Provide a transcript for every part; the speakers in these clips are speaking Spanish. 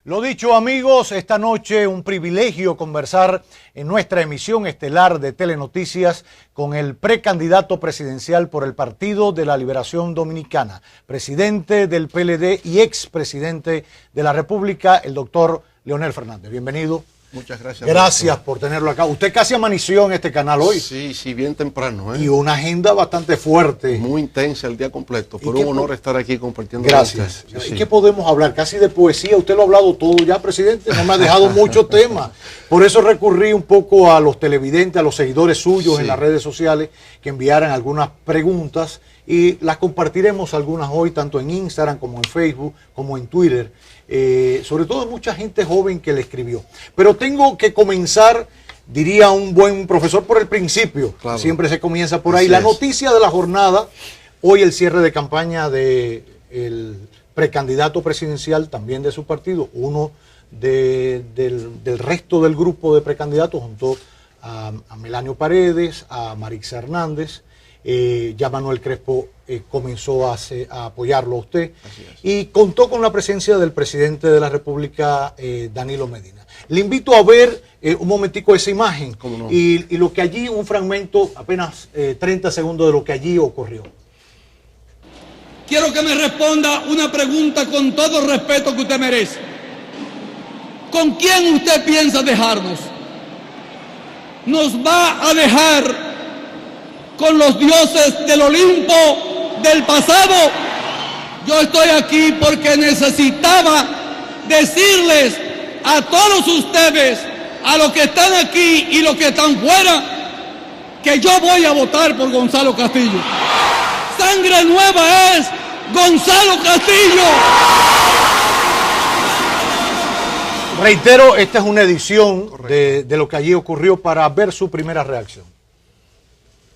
Lo dicho, amigos, esta noche un privilegio conversar en nuestra emisión estelar de Telenoticias con el precandidato presidencial por el Partido de la Liberación Dominicana, presidente del PLD y expresidente de la República, el doctor Leonel Fernández. Bienvenido. Muchas gracias. Gracias por tenerlo acá. Usted casi amaneció en este canal hoy. Sí, bien temprano. Y una agenda bastante fuerte. Muy intensa el día completo. Fue un honor estar aquí compartiendo. Gracias. Con usted. ¿Y qué podemos hablar? Casi de poesía. Usted lo ha hablado todo ya, presidente. No me ha dejado muchos temas. Por eso recurrí un poco a los televidentes, a los seguidores suyos en las redes sociales, que enviaran algunas preguntas y las compartiremos algunas hoy, tanto en Instagram como en Facebook, como en Twitter. Sobre todo mucha gente joven que le escribió. Pero tengo que comenzar, diría un buen profesor, por el principio. Claro. Siempre se comienza por ahí. Así la noticia de la jornada, hoy el cierre de campaña del precandidato presidencial, también de su partido, uno del resto del grupo de precandidatos, junto a Melanio Paredes, a Marixa Hernández. Ya Manuel Crespo comenzó a apoyarlo a usted y contó con la presencia del presidente de la República, Danilo Medina. Le invito a ver un momentico esa imagen. ¿Cómo no? Y lo que allí, un fragmento, apenas 30 segundos de lo que allí ocurrió. Quiero que me responda una pregunta con todo el respeto que usted merece. ¿Con quién usted piensa dejarnos? ¿Nos va a dejar con los dioses del Olimpo del pasado? Yo estoy aquí porque necesitaba decirles a todos ustedes, a los que están aquí y los que están fuera, que yo voy a votar por Gonzalo Castillo. Sangre nueva es Gonzalo Castillo. Reitero, esta es una edición de lo que allí ocurrió para ver su primera reacción.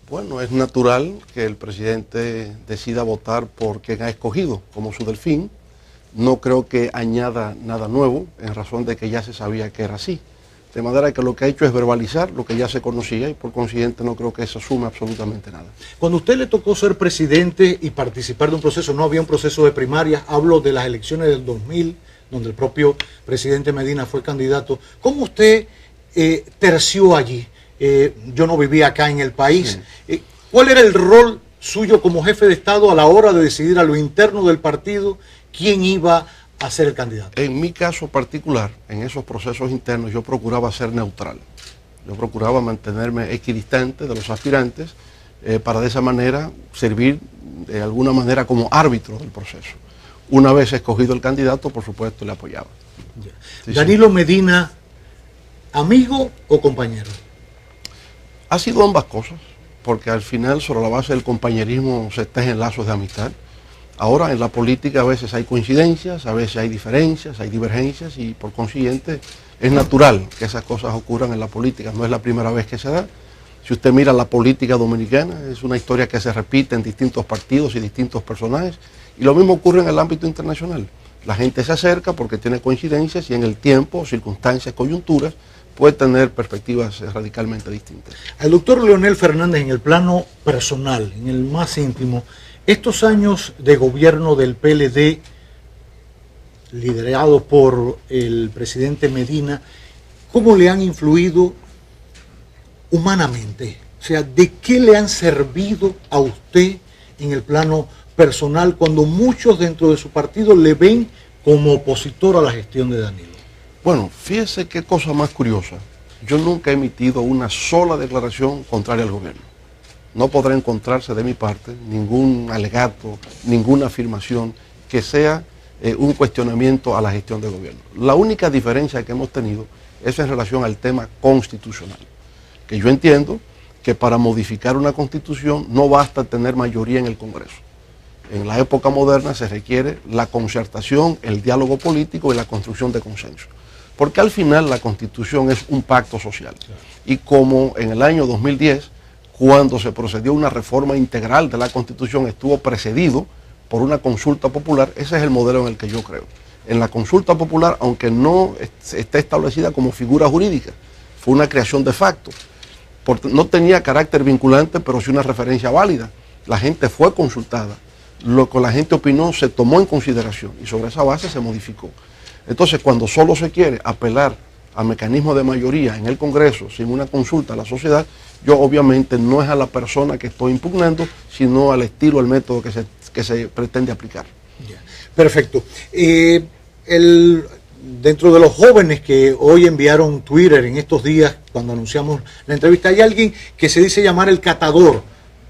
Bueno, es natural que el presidente decida votar por quien ha escogido como su delfín. No creo que añada nada nuevo, en razón de que ya se sabía que era así. De manera que lo que ha hecho es verbalizar lo que ya se conocía y por consiguiente no creo que eso sume absolutamente nada. Cuando a usted le tocó ser presidente y participar de un proceso, no había un proceso de primarias, hablo de las elecciones del 2000, donde el propio presidente Medina fue candidato. ¿Cómo usted terció allí? Yo no vivía acá en el país. Sí. ¿Cuál era el rol suyo como jefe de Estado a la hora de decidir a lo interno del partido quién iba a ser el candidato? En mi caso particular, en esos procesos internos, yo procuraba ser neutral. Yo procuraba mantenerme equidistante de los aspirantes para de esa manera servir de alguna manera como árbitro del proceso. Una vez escogido el candidato, por supuesto, le apoyaba. Sí, Danilo Medina, ¿amigo o compañero? Ha sido ambas cosas, porque al final sobre la base del compañerismo se tejen lazos de amistad. Ahora en la política a veces hay coincidencias, a veces hay diferencias, hay divergencias y por consiguiente es natural que esas cosas ocurran en la política. No es la primera vez que se da. Si usted mira la política dominicana, es una historia que se repite en distintos partidos y distintos personajes y lo mismo ocurre en el ámbito internacional. La gente se acerca porque tiene coincidencias y en el tiempo, circunstancias, coyunturas, puede tener perspectivas radicalmente distintas. Al doctor Leonel Fernández, en el plano personal, en el más íntimo, estos años de gobierno del PLD, liderado por el presidente Medina, ¿cómo le han influido humanamente? O sea, ¿de qué le han servido a usted en el plano personal cuando muchos dentro de su partido le ven como opositor a la gestión de Danilo? Bueno, fíjese qué cosa más curiosa. Yo nunca he emitido una sola declaración contraria al gobierno. No podrá encontrarse de mi parte ningún alegato, ninguna afirmación que sea un cuestionamiento a la gestión del gobierno. La única diferencia que hemos tenido es en relación al tema constitucional. Que yo entiendo que para modificar una constitución no basta tener mayoría en el Congreso. En la época moderna se requiere la concertación, el diálogo político y la construcción de consenso. Porque al final la Constitución es un pacto social. Y como en el año 2010, cuando se procedió a una reforma integral de la Constitución, estuvo precedido por una consulta popular, ese es el modelo en el que yo creo. En la consulta popular, aunque no esté establecida como figura jurídica, fue una creación de facto. No tenía carácter vinculante, pero sí una referencia válida. La gente fue consultada. Lo que la gente opinó se tomó en consideración y sobre esa base se modificó. Entonces, cuando solo se quiere apelar a mecanismos de mayoría en el Congreso sin una consulta a la sociedad, yo obviamente no es a la persona que estoy impugnando, sino al estilo, al método que se pretende aplicar. Ya. Perfecto. Dentro de los jóvenes que hoy enviaron Twitter en estos días, cuando anunciamos la entrevista, hay alguien que se dice llamar el catador.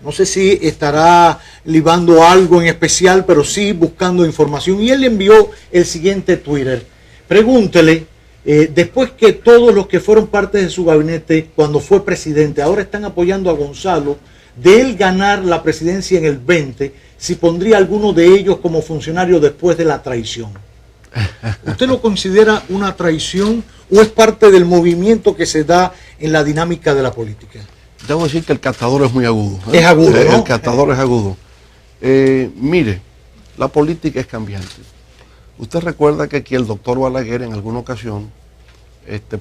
No sé si estará libando algo en especial, pero sí buscando información. Y él envió el siguiente Twitter. Pregúntele, después que todos los que fueron parte de su gabinete cuando fue presidente, ahora están apoyando a Gonzalo, de él ganar la presidencia en el 20, si pondría alguno de ellos como funcionario después de la traición. ¿Usted lo considera una traición o es parte del movimiento que se da en la dinámica de la política? Debo decir que el catador es muy agudo. Es agudo, ¿no? El catador es agudo. Mire, la política es cambiante. Usted recuerda que aquí el doctor Balaguer en alguna ocasión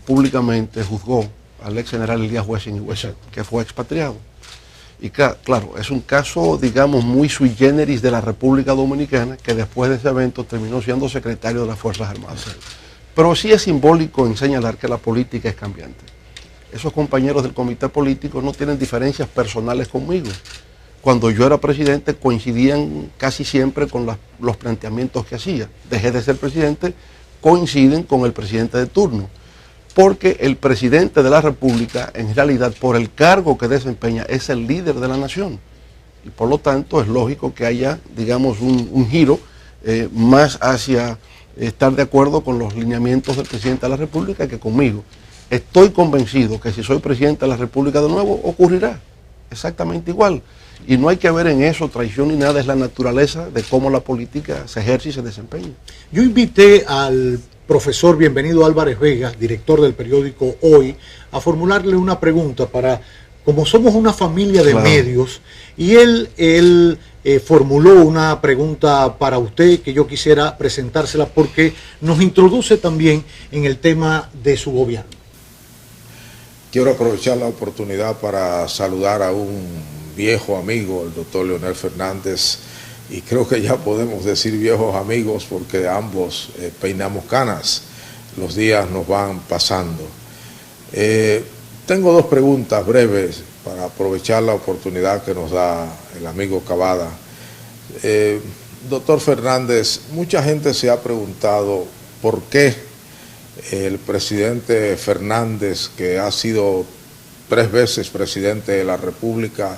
públicamente juzgó al ex general Elías Wessing, que fue expatriado. Y claro, es un caso, digamos, muy sui generis de la República Dominicana, que después de ese evento terminó siendo secretario de las Fuerzas Armadas. Pero sí es simbólico en señalar que la política es cambiante. Esos compañeros del comité político no tienen diferencias personales conmigo. Cuando yo era presidente coincidían casi siempre con los planteamientos que hacía. Dejé de ser presidente, coinciden con el presidente de turno. Porque el presidente de la República, en realidad, por el cargo que desempeña, es el líder de la nación. Y por lo tanto es lógico que haya, digamos, un giro más hacia estar de acuerdo con los lineamientos del presidente de la República que conmigo. Estoy convencido que si soy presidente de la República de nuevo, ocurrirá exactamente igual. Y no hay que ver en eso traición ni nada, es la naturaleza de cómo la política se ejerce y se desempeña. Yo invité al profesor Bienvenido Álvarez Vega, director del periódico Hoy, a formularle una pregunta para, como somos una familia de medios, y él formuló una pregunta para usted que yo quisiera presentársela porque nos introduce también en el tema de su gobierno. Quiero aprovechar la oportunidad para saludar a un viejo amigo, el doctor Leonel Fernández, y creo que ya podemos decir viejos amigos porque ambos peinamos canas, los días nos van pasando. Tengo dos preguntas breves para aprovechar la oportunidad que nos da el amigo Cavada. Doctor Fernández, mucha gente se ha preguntado por qué el presidente Fernández, que ha sido 3 veces presidente de la República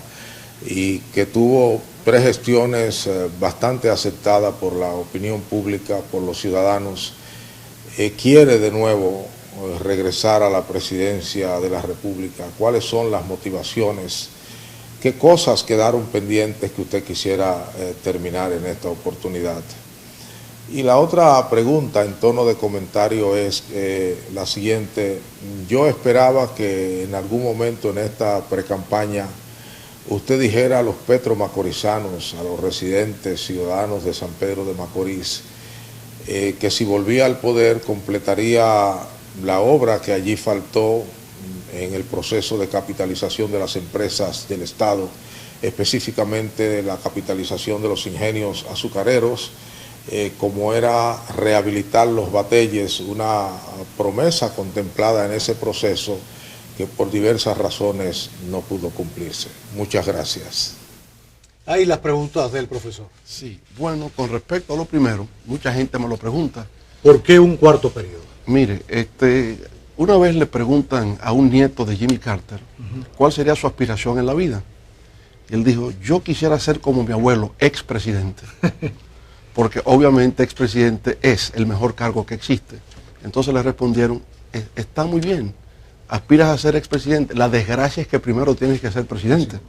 y que tuvo 3 gestiones bastante aceptadas por la opinión pública, por los ciudadanos, quiere de nuevo regresar a la presidencia de la República. ¿Cuáles son las motivaciones? ¿Qué cosas quedaron pendientes que usted quisiera terminar en esta oportunidad? Y la otra pregunta en tono de comentario es la siguiente. Yo esperaba que en algún momento en esta precampaña usted dijera a los petromacorizanos, a los residentes ciudadanos de San Pedro de Macorís, que si volvía al poder completaría la obra que allí faltó en el proceso de capitalización de las empresas del Estado, específicamente la capitalización de los ingenios azucareros, como era rehabilitar los bateyes, una promesa contemplada en ese proceso que por diversas razones no pudo cumplirse. Muchas gracias. Ahí las preguntas del profesor. Sí, bueno, con respecto a lo primero, mucha gente me lo pregunta. ¿Por qué un cuarto periodo? Mire, una vez le preguntan a un nieto de Jimmy Carter cuál sería su aspiración en la vida. Y él dijo, yo quisiera ser como mi abuelo, expresidente. Porque obviamente expresidente es el mejor cargo que existe. Entonces le respondieron, está muy bien, aspiras a ser expresidente, la desgracia es que primero tienes que ser presidente.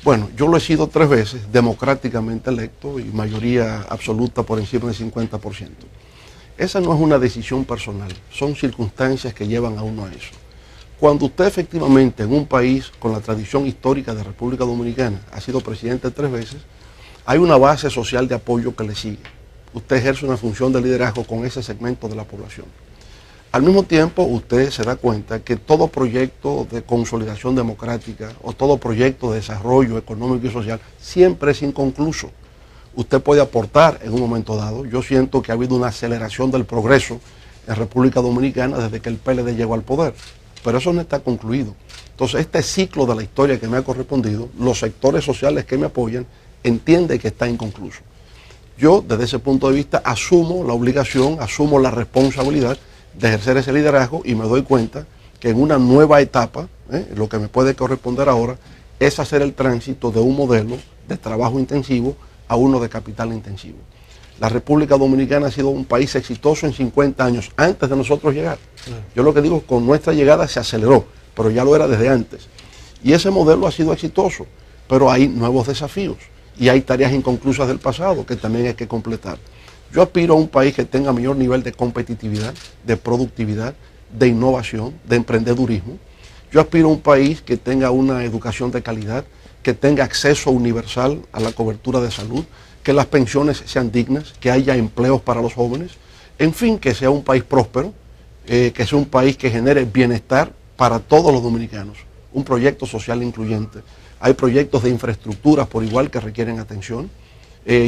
Bueno, yo lo he sido 3 veces, democráticamente electo y mayoría absoluta por encima del 50%. Esa no es una decisión personal, son circunstancias que llevan a uno a eso. Cuando usted efectivamente en un país con la tradición histórica de República Dominicana ha sido presidente 3 veces, hay una base social de apoyo que le sigue. Usted ejerce una función de liderazgo con ese segmento de la población. Al mismo tiempo, usted se da cuenta que todo proyecto de consolidación democrática o todo proyecto de desarrollo económico y social siempre es inconcluso. usted puede aportar en un momento dado. Yo siento que ha habido una aceleración del progreso en República Dominicana desde que el PLD llegó al poder, pero eso no está concluido. Entonces, este ciclo de la historia que me ha correspondido, los sectores sociales que me apoyan entienden que está inconcluso. Yo, desde ese punto de vista, asumo la obligación, asumo la responsabilidad de ejercer ese liderazgo y me doy cuenta que en una nueva etapa, lo que me puede corresponder ahora es hacer el tránsito de un modelo de trabajo intensivo a uno de capital intensivo. La República Dominicana ha sido un país exitoso en 50 años, antes de nosotros llegar. Yo lo que digo, con nuestra llegada se aceleró, pero ya lo era desde antes. Y ese modelo ha sido exitoso, pero hay nuevos desafíos y hay tareas inconclusas del pasado que también hay que completar. Yo aspiro a un país que tenga mayor nivel de competitividad, de productividad, de innovación, de emprendedurismo. Yo aspiro a un país que tenga una educación de calidad, que tenga acceso universal a la cobertura de salud, que las pensiones sean dignas, que haya empleos para los jóvenes, en fin, que sea un país próspero, que sea un país que genere bienestar para todos los dominicanos, un proyecto social incluyente. Hay proyectos de infraestructuras por igual que requieren atención.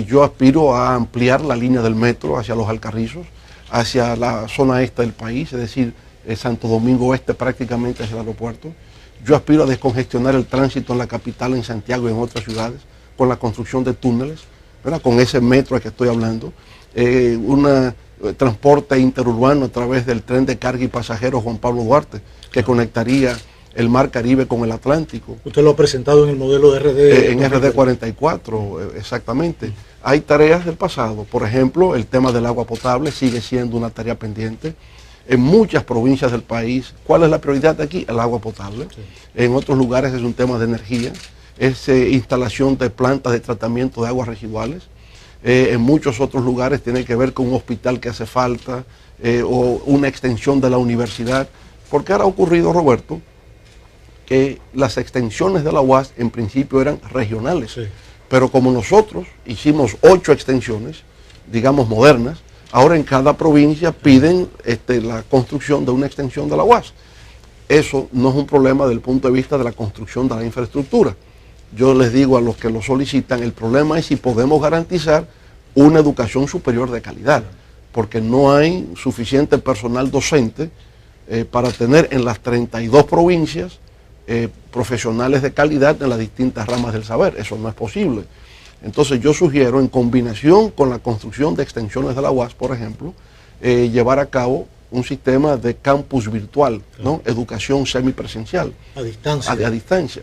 Yo aspiro a ampliar la línea del metro hacia Los Alcarrizos, hacia la zona este del país, es decir, Santo Domingo Oeste prácticamente hacia el aeropuerto. Yo aspiro a descongestionar el tránsito en la capital, en Santiago y en otras ciudades, con la construcción de túneles, ¿verdad? Con ese metro al que estoy hablando, un transporte interurbano a través del tren de carga y pasajeros Juan Pablo Duarte, que conectaría el Mar Caribe con el Atlántico. Usted lo ha presentado en el modelo de RD. En RD 44, exactamente. Hay tareas del pasado, por ejemplo, el tema del agua potable sigue siendo una tarea pendiente. En muchas provincias del país, ¿cuál es la prioridad de aquí? El agua potable. Sí. En otros lugares es un tema de energía, es instalación de plantas de tratamiento de aguas residuales. En muchos otros lugares tiene que ver con un hospital que hace falta o una extensión de la universidad. Porque ahora ha ocurrido, Roberto, que las extensiones de la UAS en principio eran regionales. Sí. Pero como nosotros hicimos 8 extensiones, digamos modernas, ahora en cada provincia piden la construcción de una extensión de la UAS. Eso no es un problema desde el punto de vista de la construcción de la infraestructura. Yo les digo a los que lo solicitan, el problema es si podemos garantizar una educación superior de calidad, porque no hay suficiente personal docente para tener en las 32 provincias profesionales de calidad en las distintas ramas del saber. Eso no es posible. Entonces yo sugiero, en combinación con la construcción de extensiones de la UAS, por ejemplo, llevar a cabo un sistema de campus virtual, ¿no? Educación semipresencial. A distancia. A distancia.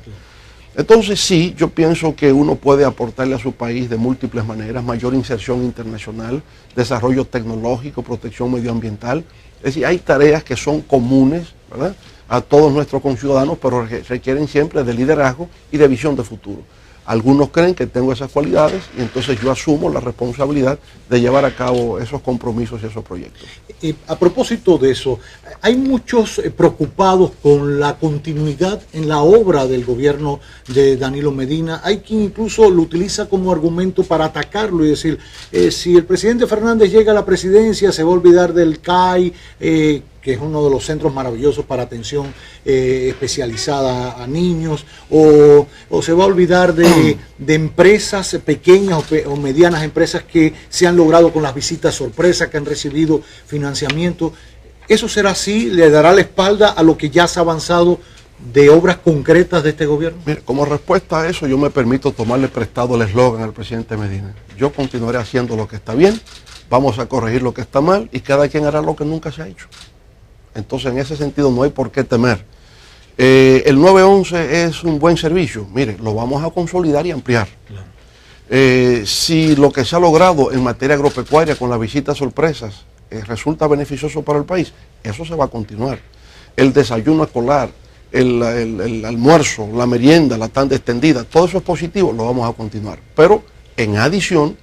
Entonces sí, yo pienso que uno puede aportarle a su país de múltiples maneras, mayor inserción internacional, desarrollo tecnológico, protección medioambiental. Es decir, hay tareas que son comunes, ¿verdad?, a todos nuestros conciudadanos, pero requieren siempre de liderazgo y de visión de futuro. Algunos creen que tengo esas cualidades y entonces yo asumo la responsabilidad de llevar a cabo esos compromisos y esos proyectos. A propósito de eso, hay muchos preocupados con la continuidad en la obra del gobierno de Danilo Medina. Hay quien incluso lo utiliza como argumento para atacarlo y decir, si el presidente Fernández llega a la presidencia se va a olvidar del CAI, que es uno de los centros maravillosos para atención especializada a niños, o se va a olvidar de empresas pequeñas o medianas empresas que se han logrado con las visitas sorpresa, que han recibido financiamiento. ¿Eso será así? ¿Le dará la espalda a lo que ya se ha avanzado de obras concretas de este gobierno? Mire, como respuesta a eso, yo me permito tomarle prestado el eslogan al presidente Medina. Yo continuaré haciendo lo que está bien, vamos a corregir lo que está mal y cada quien hará lo que nunca se ha hecho. Entonces, en ese sentido, no hay por qué temer. El 911 es un buen servicio. Mire, lo vamos a consolidar y ampliar. Claro. Si lo que se ha logrado en materia agropecuaria con las visitas sorpresas resulta beneficioso para el país, eso se va a continuar. El desayuno escolar, el almuerzo, la merienda, la tanda extendida, todo eso es positivo, lo vamos a continuar. Pero, en adición,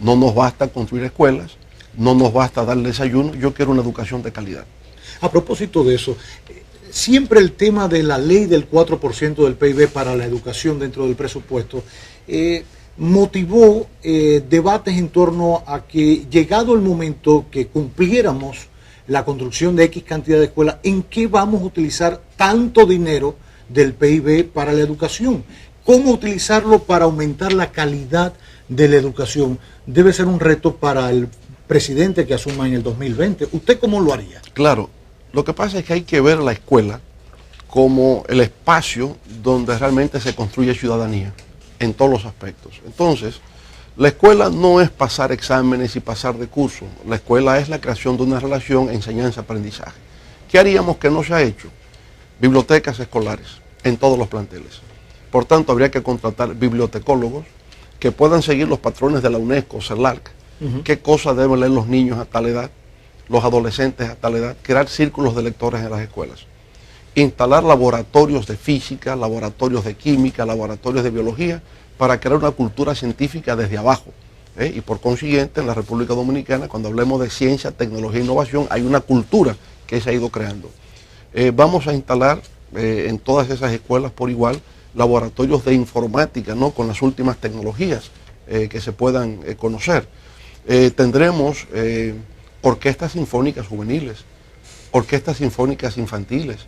no nos basta construir escuelas, no nos basta dar desayuno, yo quiero una educación de calidad. A propósito de eso, siempre el tema de la ley del 4% del PIB para la educación dentro del presupuesto motivó debates en torno a que, llegado el momento que cumpliéramos la construcción de X cantidad de escuelas, ¿en qué vamos a utilizar tanto dinero del PIB para la educación? ¿Cómo utilizarlo para aumentar la calidad de la educación debe ser un reto para el presidente que asuma en el 2020. ¿Usted cómo lo haría? Claro, lo que pasa es que hay que ver la escuela como el espacio donde realmente se construye ciudadanía en todos los aspectos. Entonces, la escuela no es pasar exámenes y pasar de curso. La escuela es la creación de una relación enseñanza-aprendizaje. ¿Qué haríamos que no se ha hecho? Bibliotecas escolares en todos los planteles. Por tanto, habría que contratar bibliotecólogos que puedan seguir los patrones de la UNESCO, CELAC, qué cosas deben leer los niños a tal edad, los adolescentes a tal edad, crear círculos de lectores en las escuelas, instalar laboratorios de física, laboratorios de química, laboratorios de biología, para crear una cultura científica desde abajo. Y por consiguiente, en la República Dominicana, cuando hablemos de ciencia, tecnología e innovación, hay una cultura que se ha ido creando. Vamos a instalar en todas esas escuelas por igual laboratorios de informática, ¿no?, con las últimas tecnologías que se puedan conocer. Tendremos orquestas sinfónicas juveniles, orquestas sinfónicas infantiles.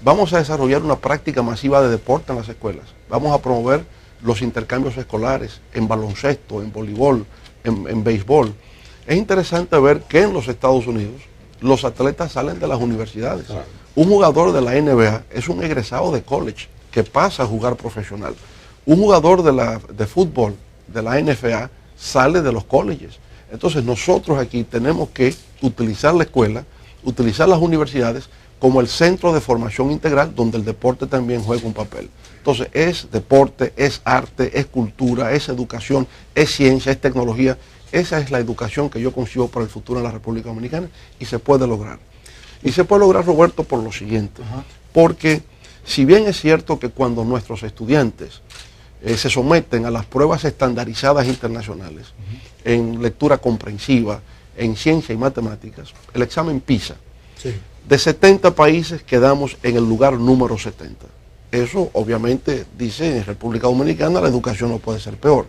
Vamos a desarrollar una práctica masiva de deporte en las escuelas. Vamos a promover los intercambios escolares en baloncesto, en voleibol, en béisbol. Es interesante ver que en los Estados Unidos los atletas salen de las universidades. Claro. Un jugador de la NBA es un egresado de college que pasa a jugar profesional. Un jugador de fútbol de la NFA sale de los colleges. Entonces nosotros aquí tenemos que utilizar la escuela, utilizar las universidades como el centro de formación integral donde el deporte también juega un papel. Entonces es deporte, es arte, es cultura, es educación, es ciencia, es tecnología. Esa es la educación que yo concibo para el futuro en la República Dominicana y se puede lograr. Y se puede lograr, Roberto, por lo siguiente. Porque si bien es cierto que cuando nuestros estudiantes se someten a las pruebas estandarizadas internacionales en lectura comprensiva, en ciencia y matemáticas, el examen PISA, sí, de 70 países quedamos en el lugar número 70. Eso obviamente dice en República Dominicana la educación no puede ser peor.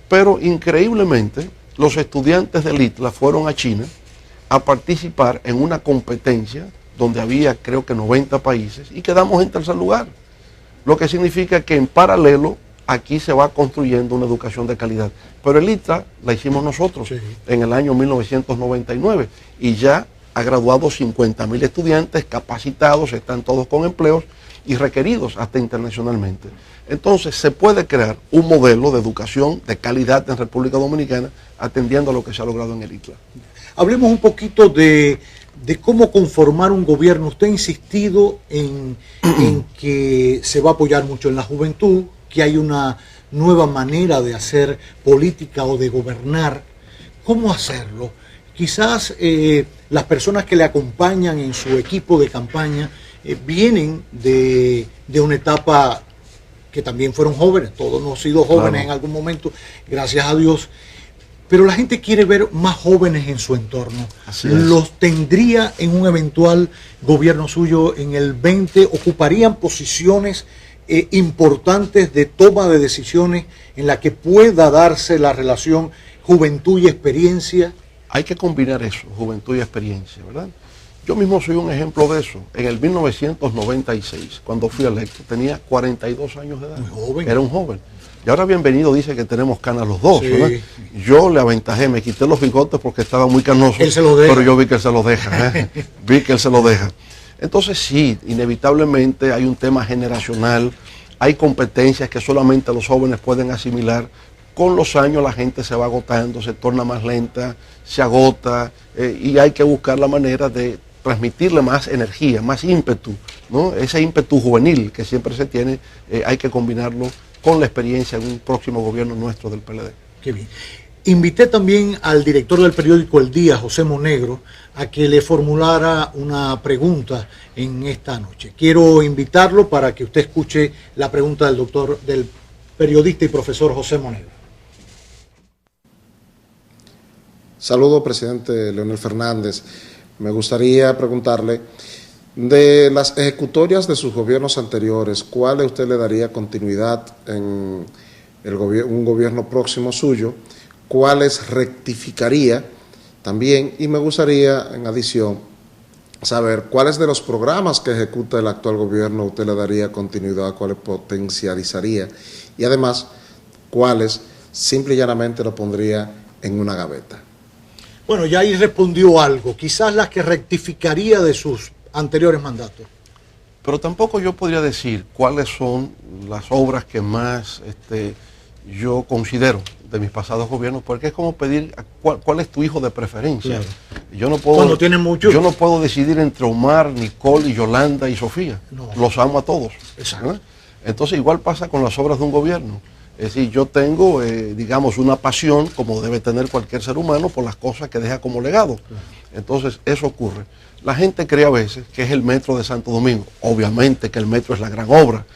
Pero increíblemente los estudiantes del ITLA fueron a China a participar en una competencia donde había creo que 90 países y quedamos en tercer lugar. Lo que significa que en paralelo aquí se va construyendo una educación de calidad. Pero el ITLA la hicimos nosotros sí, en el año 1999 y ya ha graduado 50.000 estudiantes capacitados, están todos con empleos y requeridos hasta internacionalmente. Entonces se puede crear un modelo de educación de calidad en República Dominicana atendiendo a lo que se ha logrado en el ITLA. Hablemos un poquito de cómo conformar un gobierno. Usted ha insistido en que se va a apoyar mucho en la juventud, que hay una nueva manera de hacer política o de gobernar. ¿Cómo hacerlo? Quizás las personas que le acompañan en su equipo de campaña vienen de una etapa que también fueron jóvenes, todos hemos sido jóvenes claro, en algún momento, gracias a Dios, pero la gente quiere ver más jóvenes en su entorno. ¿Los tendría en un eventual gobierno suyo en el 20? ¿Ocuparían posiciones importantes de toma de decisiones en la que pueda darse la relación juventud y experiencia? Hay que combinar eso, juventud y experiencia, ¿verdad? Yo mismo soy un ejemplo de eso. En el 1996, cuando fui electo, tenía 42 años de edad. Muy joven. Era un joven. Y ahora Bienvenido dice que tenemos canas los dos, sí, ¿verdad? Yo le aventajé, me quité los bigotes porque estaba muy canoso. Él se lo deja. Pero yo vi que él se lo deja, vi que él se lo deja. Entonces sí, inevitablemente hay un tema generacional, hay competencias que solamente los jóvenes pueden asimilar. Con los años la gente se va agotando, se torna más lenta, se agota y hay que buscar la manera de transmitirle más energía, más ímpetu, ¿no? Ese ímpetu juvenil que siempre se tiene, hay que combinarlo con la experiencia de un próximo gobierno nuestro del PLD. Qué bien. Invité también al director del periódico El Día, José Monegro, a que le formulara una pregunta en esta noche. Quiero invitarlo para que usted escuche la pregunta del periodista y profesor José Monegro. Saludos, presidente Leonel Fernández. Me gustaría preguntarle, de las ejecutorias de sus gobiernos anteriores, ¿cuál usted le daría continuidad en un gobierno próximo suyo? ¿Cuáles rectificaría también? Y me gustaría, en adición, saber cuáles de los programas que ejecuta el actual gobierno usted le daría continuidad, cuáles potencializaría y además cuáles simple y llanamente lo pondría en una gaveta? Bueno, ya ahí respondió algo, quizás las que rectificaría de sus anteriores mandatos. Pero tampoco yo podría decir cuáles son las obras que más yo considero de mis pasados gobiernos, porque es como pedir cuál es tu hijo de preferencia. Claro. Yo no puedo, Cuando tienen muchos. yo no puedo decidir entre Omar, Nicole, y Yolanda y Sofía. No. Los amo a todos. Exacto. ¿Eh? Entonces igual pasa con las obras de un gobierno. Es decir, yo tengo, digamos, una pasión, como debe tener cualquier ser humano, por las cosas que deja como legado. Claro. Entonces eso ocurre. La gente cree a veces que es el metro de Santo Domingo. Obviamente que el metro es la gran obra.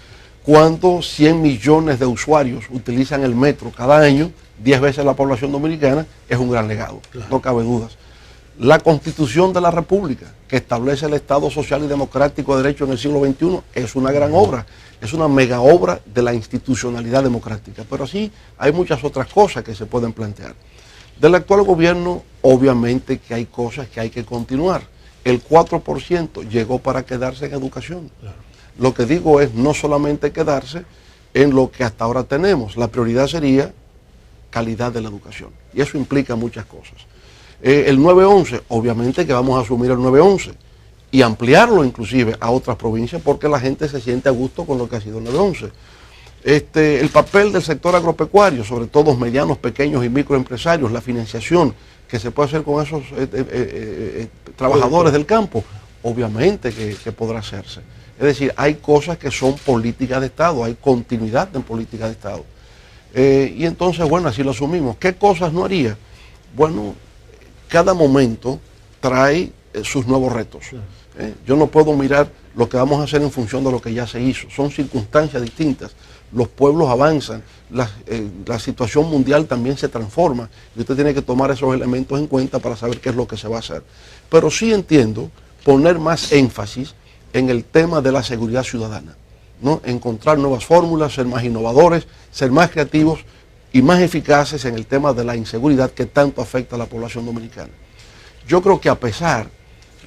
Cuando 100 millones de usuarios utilizan el metro cada año, 10 veces la población dominicana, es un gran legado, claro. No cabe dudas. La Constitución de la República, que establece el Estado social y democrático de derecho en el siglo XXI, es una gran obra, es una mega obra de la institucionalidad democrática. Pero así hay muchas otras cosas que se pueden plantear. Del actual gobierno, obviamente que hay cosas que hay que continuar. El 4% llegó para quedarse en educación. Claro. Lo que digo es no solamente quedarse en lo que hasta ahora tenemos, la prioridad sería calidad de la educación. Y eso implica muchas cosas. El 911, obviamente que vamos a asumir el 911 y ampliarlo inclusive a otras provincias porque la gente se siente a gusto con lo que ha sido el 911. El papel del sector agropecuario, sobre todo medianos, pequeños y microempresarios, la financiación que se puede hacer con esos trabajadores del campo, obviamente que podrá hacerse. Es decir, hay cosas que son políticas de Estado, hay continuidad en política de Estado. Y entonces, bueno, así lo asumimos. ¿Qué cosas no haría? Bueno, cada momento trae sus nuevos retos. Yo no puedo mirar lo que vamos a hacer en función de lo que ya se hizo. Son circunstancias distintas. Los pueblos avanzan, la situación mundial también se transforma y usted tiene que tomar esos elementos en cuenta para saber qué es lo que se va a hacer. Pero sí entiendo poner más énfasis en el tema de la seguridad ciudadana, ¿no? Encontrar nuevas fórmulas, ser más innovadores, ser más creativos y más eficaces en el tema de la inseguridad que tanto afecta a la población dominicana. Yo creo que a pesar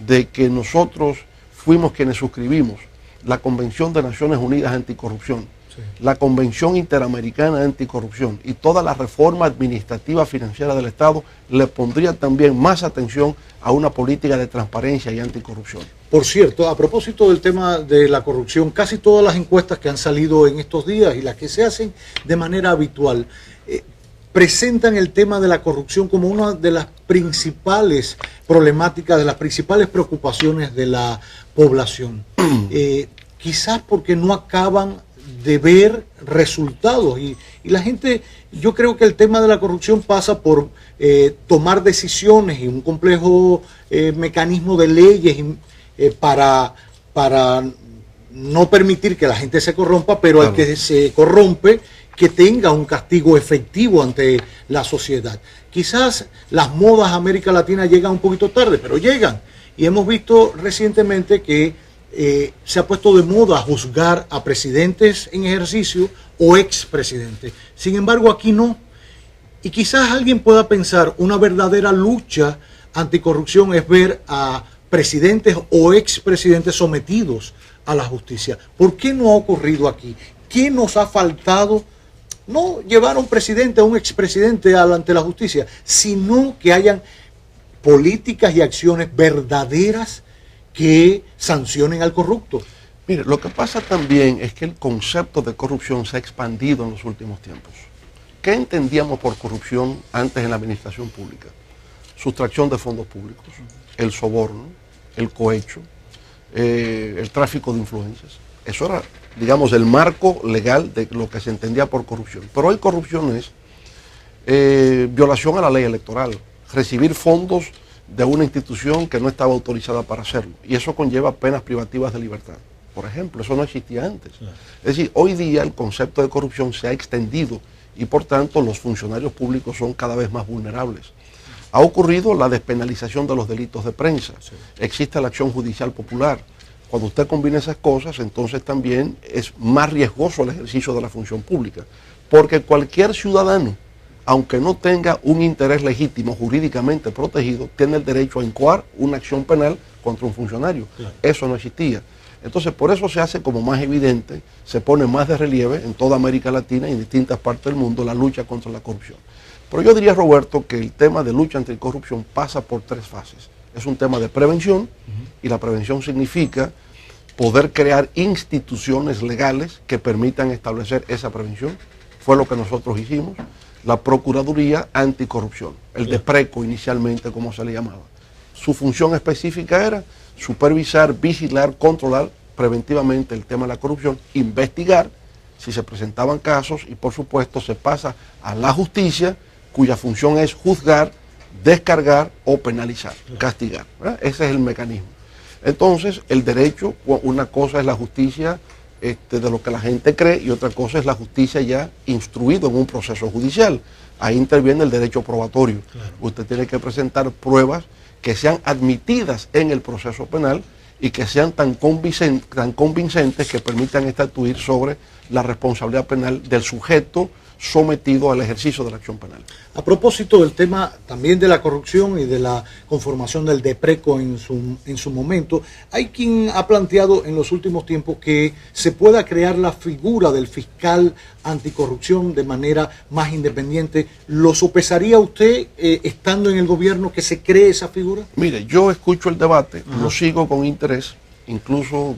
de que nosotros fuimos quienes suscribimos la Convención de Naciones Unidas Anticorrupción, la Convención Interamericana Anticorrupción y toda la reforma administrativa financiera del Estado, le pondría también más atención a una política de transparencia y anticorrupción. Por cierto, a propósito del tema de la corrupción, casi todas las encuestas que han salido en estos días y las que se hacen de manera habitual, presentan el tema de la corrupción como una de las principales problemáticas, de las principales preocupaciones de la población. Quizás porque no acaban de ver resultados y la gente, yo creo que el tema de la corrupción pasa por tomar decisiones y un complejo mecanismo de leyes para no permitir que la gente se corrompa, pero claro, al que se corrompe que tenga un castigo efectivo ante la sociedad. Quizás las modas América Latina llegan un poquito tarde, pero llegan. Y hemos visto recientemente que se ha puesto de moda juzgar a presidentes en ejercicio o expresidentes. Sin embargo, aquí no. Y quizás alguien pueda pensar, una verdadera lucha anticorrupción es ver a presidentes o expresidentes sometidos a la justicia. ¿Por qué no ha ocurrido aquí? ¿Qué nos ha faltado? No llevar a un presidente, a un expresidente ante la justicia, sino que hayan políticas y acciones verdaderas que sancionen al corrupto. Mire, lo que pasa también es que el concepto de corrupción se ha expandido en los últimos tiempos. ¿Qué entendíamos por corrupción antes en la administración pública? Sustracción de fondos públicos, el soborno, el cohecho, el tráfico de influencias. Eso era, digamos, el marco legal de lo que se entendía por corrupción. Pero hoy corrupción es violación a la ley electoral, recibir fondos de una institución que no estaba autorizada para hacerlo. Y eso conlleva penas privativas de libertad. Por ejemplo, eso no existía antes. Es decir, hoy día el concepto de corrupción se ha extendido y por tanto los funcionarios públicos son cada vez más vulnerables. Ha ocurrido la despenalización de los delitos de prensa. Existe la acción judicial popular. Cuando usted combina esas cosas, entonces también es más riesgoso el ejercicio de la función pública. Porque cualquier ciudadano, aunque no tenga un interés legítimo jurídicamente protegido, tiene el derecho a incoar una acción penal contra un funcionario. Claro. Eso no existía. Entonces, por eso se hace como más evidente, se pone más de relieve en toda América Latina y en distintas partes del mundo la lucha contra la corrupción. Pero yo diría, Roberto, que el tema de lucha anticorrupción pasa por 3 fases. Es un tema de prevención, y la prevención significa poder crear instituciones legales que permitan establecer esa prevención. Fue lo que nosotros hicimos. La Procuraduría Anticorrupción, el DEPRECO inicialmente, como se le llamaba. Su función específica era supervisar, vigilar, controlar preventivamente el tema de la corrupción, investigar si se presentaban casos y, por supuesto, se pasa a la justicia, cuya función es juzgar, descargar o penalizar, castigar, ¿verdad? Ese es el mecanismo. Entonces, el derecho, una cosa es la justicia de lo que la gente cree, y otra cosa es la justicia ya instruido en un proceso judicial. Ahí interviene el derecho probatorio. Claro. Usted tiene que presentar pruebas que sean admitidas en el proceso penal y que sean tan convincentes que permitan estatuir sobre la responsabilidad penal del sujeto sometido al ejercicio de la acción penal. A propósito del tema también de la corrupción y de la conformación del DEPRECO en su momento, hay quien ha planteado en los últimos tiempos que se pueda crear la figura del fiscal anticorrupción de manera más independiente. ¿Lo sopesaría usted estando en el gobierno que se cree esa figura? Mire, yo escucho el debate, lo sigo con interés, incluso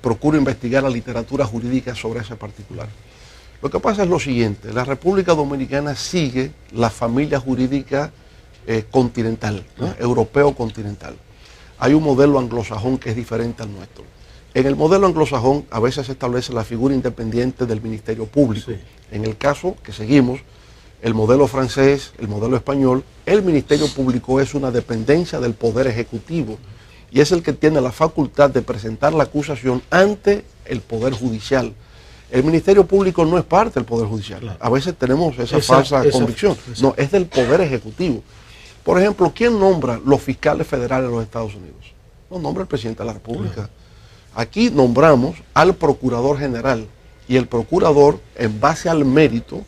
procuro investigar la literatura jurídica sobre ese particular. Lo que pasa es lo siguiente: la República Dominicana sigue la familia jurídica continental, ¿no? Europeo continental. Hay un modelo anglosajón que es diferente al nuestro. En el modelo anglosajón a veces se establece la figura independiente del Ministerio Público. Sí. En el caso que seguimos, el modelo francés, el modelo español, el Ministerio Público es una dependencia del Poder Ejecutivo y es el que tiene la facultad de presentar la acusación ante el Poder Judicial. El Ministerio Público no es parte del Poder Judicial. Claro. A veces tenemos esa falsa convicción. No, es del Poder Ejecutivo. Por ejemplo, ¿quién nombra los fiscales federales de los Estados Unidos? Lo nombra el presidente de la República. Claro. Aquí nombramos al Procurador General, y el Procurador, en base al mérito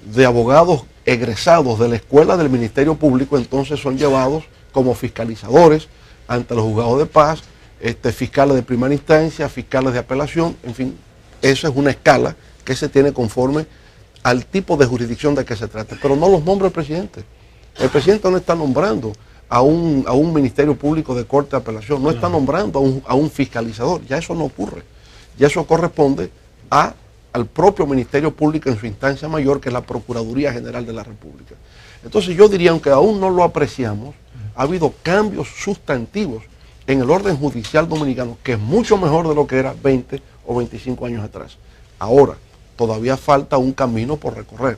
de abogados egresados de la escuela del Ministerio Público, entonces son llevados como fiscalizadores ante los juzgados de paz, fiscales de primera instancia, fiscales de apelación, en fin. Eso es una escala que se tiene conforme al tipo de jurisdicción de que se trate, pero no los nombra el presidente. El presidente no está nombrando a un Ministerio Público de Corte de Apelación, no está nombrando a un fiscalizador, ya eso no ocurre. Ya eso corresponde al propio Ministerio Público en su instancia mayor, que es la Procuraduría General de la República. Entonces yo diría, aunque aún no lo apreciamos, ha habido cambios sustantivos en el orden judicial dominicano, que es mucho mejor de lo que era 20 o 25 años atrás. Ahora, todavía falta un camino por recorrer,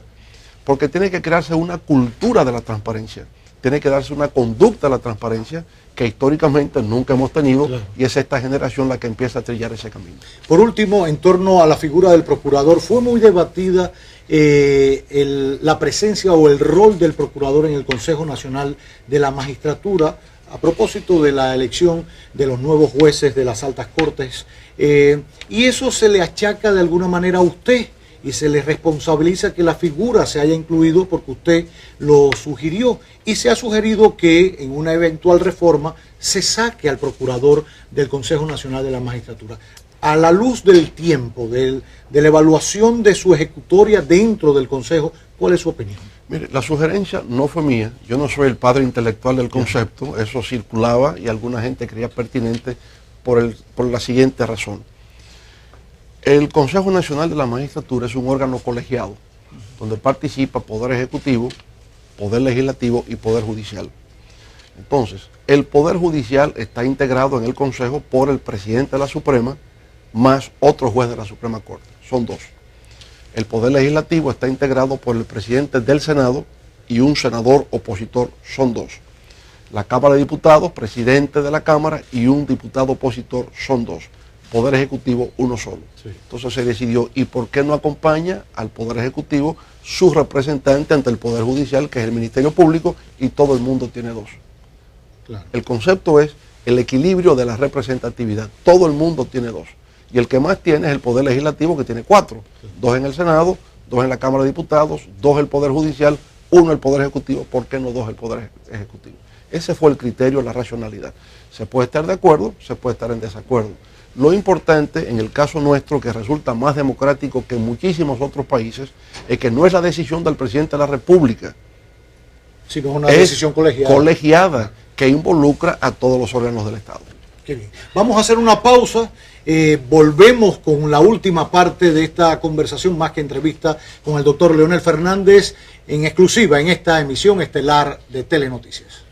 porque tiene que crearse una cultura de la transparencia, tiene que darse una conducta de la transparencia que históricamente nunca hemos tenido, claro. Y es esta generación la que empieza a trillar ese camino. Por último, en torno a la figura del procurador, fue muy debatida la presencia o el rol del procurador en el Consejo Nacional de la Magistratura, a propósito de la elección de los nuevos jueces de las altas cortes, y eso se le achaca de alguna manera a usted y se le responsabiliza que la figura se haya incluido porque usted lo sugirió, y se ha sugerido que en una eventual reforma se saque al procurador del Consejo Nacional de la Magistratura. A la luz del tiempo, de la evaluación de su ejecutoria dentro del Consejo, ¿cuál es su opinión? Mire, la sugerencia no fue mía, yo no soy el padre intelectual del concepto, eso circulaba y alguna gente creía pertinente por la siguiente razón. El Consejo Nacional de la Magistratura es un órgano colegiado, donde participa Poder Ejecutivo, Poder Legislativo y Poder Judicial. Entonces, el Poder Judicial está integrado en el Consejo por el presidente de la Suprema, más otro juez de la Suprema Corte, son 2. El Poder Legislativo está integrado por el presidente del Senado y un senador opositor, son 2. La Cámara de Diputados, presidente de la Cámara y un diputado opositor, son 2. Poder Ejecutivo, uno solo. Sí. Entonces se decidió, ¿y por qué no acompaña al Poder Ejecutivo su representante ante el Poder Judicial, que es el Ministerio Público, y todo el mundo tiene 2? Claro. El concepto es el equilibrio de la representatividad. Todo el mundo tiene 2. Y el que más tiene es el Poder Legislativo, que tiene 4. 2 en el Senado, 2 en la Cámara de Diputados, 2 el Poder Judicial, 1 el Poder Ejecutivo. ¿Por qué no 2 el Poder Ejecutivo? Ese fue el criterio, la racionalidad. Se puede estar de acuerdo, se puede estar en desacuerdo. Lo importante, en el caso nuestro, que resulta más democrático que en muchísimos otros países, es que no es la decisión del presidente de la República, sino es una decisión colegiada que involucra a todos los órganos del Estado. Qué bien. Vamos a hacer una pausa. Volvemos con la última parte de esta conversación, más que entrevista, con el doctor Leonel Fernández, en exclusiva en esta emisión estelar de Telenoticias.